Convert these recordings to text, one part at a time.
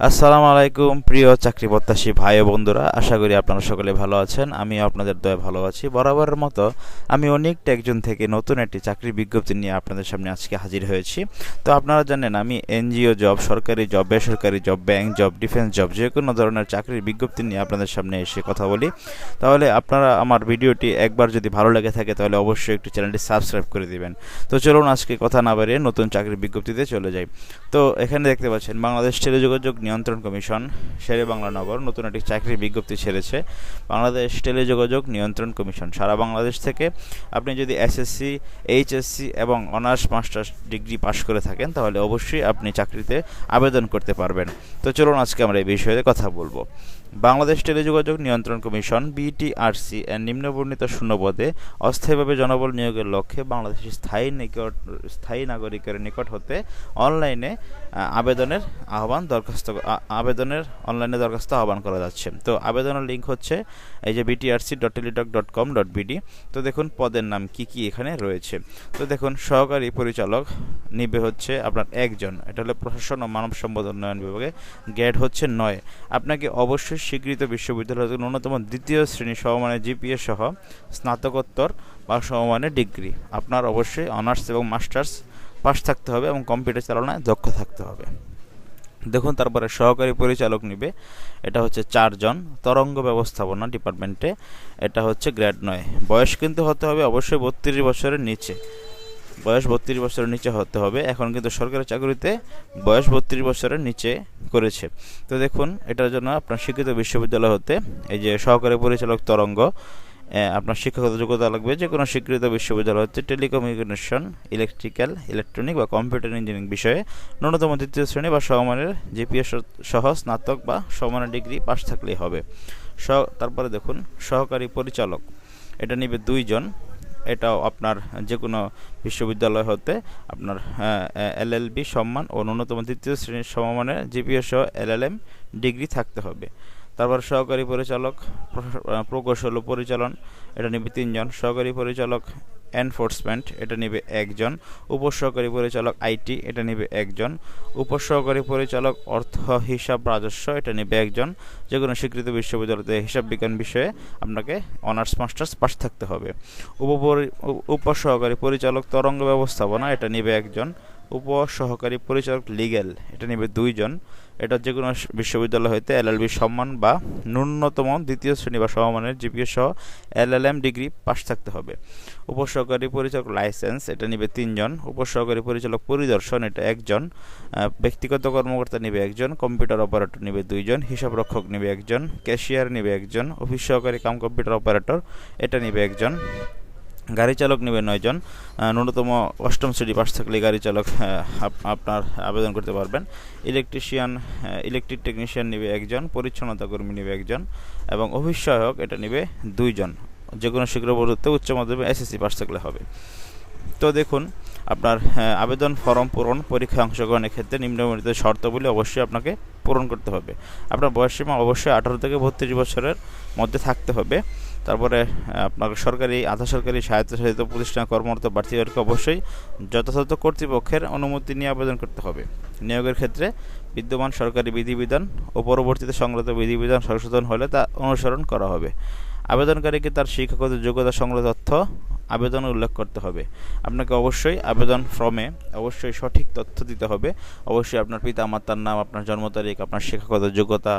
আসসালামু আলাইকুম প্রিয় চাকরি প্রত্যাশী ভাই ও বন্ধুরা, আশা করি আপনারা সকলে ভালো আছেন। আমি আপনাদের দয়ায় ভালো আছি। বরাবরের মতো আমি অনেকটা একজন থেকে নতুন একটি চাকরির বিজ্ঞপ্তি নিয়ে আপনাদের সামনে আজকে হাজির হয়েছি। তো আপনারা জানেন আমি এনজিও জব, সরকারি জব, বেসরকারি job, bank job, defence job, যে কোনো ধরনের চাকরির বিজ্ঞপ্তি নিয়ে আপনাদের সামনে এসে কথা বলি। তাহলে আপনারা আমার ভিডিওটি একবার যদি ভালো লেগে থাকে তাহলে অবশ্যই একটু চ্যানেলটি সাবস্ক্রাইব করে দিবেন। তো চলুন আজকে কথা না বাড়িয়ে নতুন চাকরির বিজ্ঞপ্তিতে চলে যাই। তো এখানে দেখতে পাচ্ছেন বাংলাদেশ টেলিযোগাযোগ নিয়ন্ত্রণ কমিশন শেরে বাংলা নগর নতুন একটি চাকরির বিজ্ঞপ্তি ছেড়েছে। বাংলাদেশ টেলিযোগাযোগ নিয়ন্ত্রণ কমিশন সারা বাংলাদেশ থেকে আপনি যদি এসএসসি, এইচএসসি এবং অনার্স মাস্টার্স ডিগ্রি পাশ করে থাকেন তাহলে অবশ্যই আপনি চাকরিতে আবেদন করতে পারবেন। তো চলুন আজকে আমরা এই বিষয়ে কথা বলবো। বাংলাদেশ টেলিযোগাযোগ নিয়ন্ত্রণ কমিশন বিটিআরসি এর নিম্নবর্ণিত শূন্যপদে অস্থায়ীভাবে জনবল নিয়োগের লক্ষ্যে বাংলাদেশের স্থায়ী নাগরিকের নিকট হতে অনলাইনে অনলাইনে দরখাস্ত আহ্বান করা যাচ্ছে। তো আবেদনের লিঙ্ক হচ্ছে এই যে btrc.teletalk.com.bd। তো দেখুন পদের নাম কি কি এখানে রয়েছে। তো দেখুন সহকারী পরিচালক নিবে হচ্ছে আপনার একজন, এটা হলো প্রশাসন ও মানব সম্পদ উন্নয়ন বিভাগে, গ্রেড হচ্ছে 9। আপনাকে অবশ্যই স্বীকৃত বিশ্ববিদ্যালয় হতে ন্যূনতম দ্বিতীয় শ্রেণী সমমানের জিপিএ সহ স্নাতকোত্তর বা সমমানের ডিগ্রি, আপনার অবশ্যই অনার্স এবং মাস্টার্স পাস থাকতে হবে এবং কম্পিউটার চালনায় দক্ষ থাকতে হবে। দেখুন তারপরে সহকারী পরিচালক নিবে, এটা হচ্ছে 4 জন, তরঙ্গ ব্যবস্থাপনা ডিপার্টমেন্টে, এটা হচ্ছে গ্রেড 9। বয়স কিন্তু হতে হবে অবশ্যই 32 বছরের নিচে, বয়স 32 বছরের নিচে হতে হবে। এখন কিন্তু সরকারি চাকরিতে বয়স 32 বছরের নিচে করেছে। তো দেখুন এটার জন্য আপনার স্বীকৃত বিশ্ববিদ্যালয় হতে এই যে সহকারী পরিচালক তরঙ্গ, আপনার শিক্ষাগত যোগ্যতা লাগবে যে কোনো স্বীকৃত বিশ্ববিদ্যালয় হচ্ছে টেলিকমিউনিকেশন, ইলেকট্রিক্যাল, ইলেকট্রনিক বা কম্পিউটার ইঞ্জিনিয়ারিং বিষয়ে ন্যূনতম দ্বিতীয় শ্রেণী বা সমমানের জিপিএ সহ স্নাতক বা সমমানের ডিগ্রি পাস থাকলেই হবে। তারপরে দেখুন সহকারী পরিচালক, এটা নিবে 2 জন, এটাও আপনার যে কোনো বিশ্ববিদ্যালয় হতে আপনার এলএলবি সম্মান ও ন্যূনতম তৃতীয় শ্রেণীর সমমানের জিপিএ সহ এলএলএম ডিগ্রি থাকতে হবে। তারপর সহকারী পরিচালক প্রকৌশল ও পরিচালন, এটা নিবে 3 জন। সহকারী পরিচালক এনফোর্সমেন্ট, এটা নিবে 1 জন। উপসহকারী পরিচালক আইটি, এটা নিবে 1 জন। উপসহকারী পরিচালক অর্থ হিসাব রাজস্ব, এটা নিবে 1 জন। যে কোনো স্বীকৃত বিশ্ববিদ্যালয়তে হিসাব বিজ্ঞান বিষয়ে আপনাকে অনার্স মাস্টার্স পাস থাকতে হবে। উপসহকারী পরিচালক তরঙ্গ ব্যবস্থাপনা, এটা নিবে 1 জন। উপসহকারী পরিচালক লিগ্যাল, এটা নিবে 2 জন। এটা যে কোনো বিশ্ববিদ্যালয় হইতে এলএলবি সম্মান বা ন্যূনতম দ্বিতীয় শ্রেণী বা সমমানের জিপিএ সহ এলএলএম ডিগ্রি পাস থাকতে হবে। উপসহকারী পরিচালক লাইসেন্স, এটা নিবে 3 জন। উপসহকারী পরিচালক পরিদর্শন, এটা 1 জন। ব্যক্তিগত কর্মকর্তা নিবে 1 জন। কম্পিউটার অপারেটর নিবে 2 জন। হিসাব রক্ষক নিবে 1 জন। ক্যাশিয়ার নিবে 1 জন। অফিস সহকারী কাম কম্পিউটার অপারেটর, এটা নিবে 1 জন। গাড়ি চালক নেবে 9 জন। ন্যূনতম 8ম শ্রেণী পাস থাকলে গাড়ি চালক আপনার আবেদন করতে পারবেন। ইলেকট্রিশিয়ান, ইলেকট্রিক টেকনিশিয়ান নেবে 1 জন। পরিচ্ছন্নতা কর্মী নেবে 1 জন এবং অফিস সহায়ক, এটা নেবে 2 জন। যে কোনো শিক্ষাগত উচ্চ মাধ্যমিক এসএসসি পাস থাকলে হবে। তো দেখুন আপনার আবেদন ফর্ম পূরণ, পরীক্ষায় অংশগ্রহণের ক্ষেত্রে নিম্নবর্ণিত শর্তাবলী অবশ্যই আপনাকে পূরণ করতে হবে। আপনার বয়সসীমা অবশ্যই 18 থেকে 32 বছরের মধ্যে থাকতে হবে। তারপরে আপনার সরকারি, আধা সরকারি, স্বায়ত্তশাসিত প্রতিষ্ঠান কর্মরত প্রার্থীদেরকে অবশ্যই যথাযথ কর্তৃপক্ষের অনুমতি নিয়ে আবেদন করতে হবে। নিয়োগের ক্ষেত্রে বিদ্যমান সরকারি বিধিবিধান ও পরবর্তীতে সংক্রান্ত বিধিবিধান সংশোধন হলে তা অনুসরণ করা হবে। আবেদনকারীকে তার শিক্ষাগত যোগ্যতা সংক্রান্ত তথ্য আবেদনে উল্লেখ করতে হবে। আপনাকে অবশ্যই আবেদন ফর্মে অবশ্যই সঠিক তথ্য দিতে হবে। অবশ্যই আপনার পিতা মাতার নাম, আপনার জন্ম তারিখ, আপনার শিক্ষাগত যোগ্যতা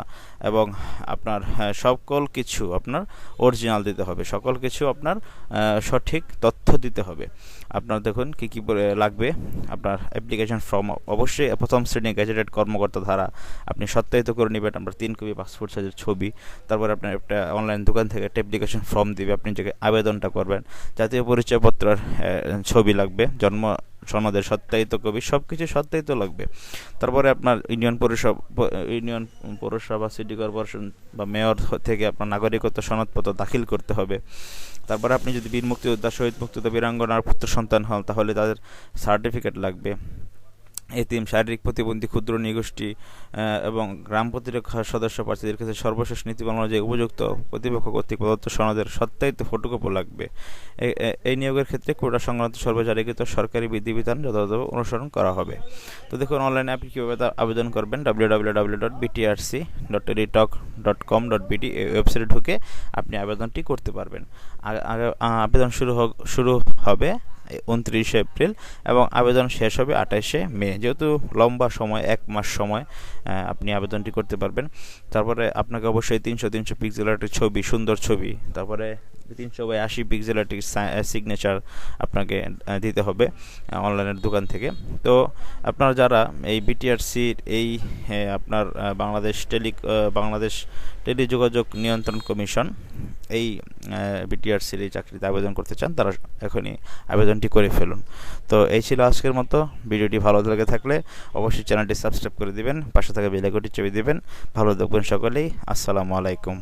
এবং আপনার সকল কিছু আপনার অরিজিনাল দিতে হবে। সকল কিছু আপনার সঠিক তথ্য দিতে হবে। আপনার দেখুন কী কী লাগবে। আপনার অ্যাপ্লিকেশন ফর্ম অবশ্যই প্রথম শ্রেণীর গ্যাজেটেড কর্মকর্তা ধারা আপনি সত্যায়িত করে নেবেন। আপনার 3 কপি পাসপোর্ট সাইজের ছবি। তারপরে আপনার একটা অনলাইন দোকান থেকে একটা অ্যাপ্লিকেশন ফর্ম দিবে, আপনি যে আবেদনটা করবেন। জাতীয় পরিচয়পত্রের ছবি লাগবে, জন্ম সনদের সত্যায়িত কপি, সব কিছু সত্যায়িত লাগবে। তারপরে আপনার ইউনিয়ন পৌরসভা, সিটি কর্পোরেশন বা মেয়র থেকে আপনার নাগরিকত্ব সনদপত্র দাখিল করতে হবে। তারপরে আপনি যদি বীর মুক্তিযোদ্ধা, শহীদ মুক্তিযোদ্ধা, বীরাঙ্গনার পুত্র সন্তান হন তাহলে তাদের সার্টিফিকেট লাগবে। এতিম, শারীরিক প্রতিবন্ধী, ক্ষুদ্র নৃগোষ্ঠী এবং গ্রাম প্রতিরক্ষা সদস্য প্রার্থীদের ক্ষেত্রে সর্বশেষ নীতিমালা অনুযায়ী উপযুক্ত কর্তৃপক্ষ কর্তৃক প্রদত্ত সনদের সত্যায়িত ফটোকপি লাগবে। এই নিয়োগের ক্ষেত্রে কোটা সংক্রান্ত সর্বজারিকৃত সরকারি বিধিবিধান যথাযথভাবে অনুসরণ করা হবে। তো দেখুন অনলাইনে আপনি কীভাবে আবেদন করবেন। www.btrc.teletalk.com.bt এই ওয়েবসাইটে ঢুকে আপনি আবেদনটি করতে পারবেন। আবেদন শুরু হবে 29 এপ্রিল এবং আবেদন শেষ হবে 28 মে। যেহেতু লম্বা সময়, 1 মাস সময় আপনি আবেদনটি করতে পারবেন। তারপরে আপনাকে অবশ্যই 300 পিক্সেলের একটি ছবি, সুন্দর ছবি, তারপরে 300x80 পিক্সেলের একটি সিগনেচার আপনাকে দিতে হবে অনলাইনের দোকান থেকে। তো আপনারা যারা এই বিটিআরসির এই আপনার বাংলাদেশ টেলিযোগাযোগ নিয়ন্ত্রণ কমিশন এই বিটিআরসির এই চাকরিতে আবেদন করতে চান, তারা এখনই আবেদনটি করে ফেলুন। তো এই ছিল আজকের মতো। ভিডিওটি ভালো লেগে থাকলে অবশ্যই চ্যানেলটি সাবস্ক্রাইব করে দিবেন, পাশে থাকা বেল আইকনটি চেপে দিবেন। ভালো থাকবেন সকলেই। আসসালামু আলাইকুম।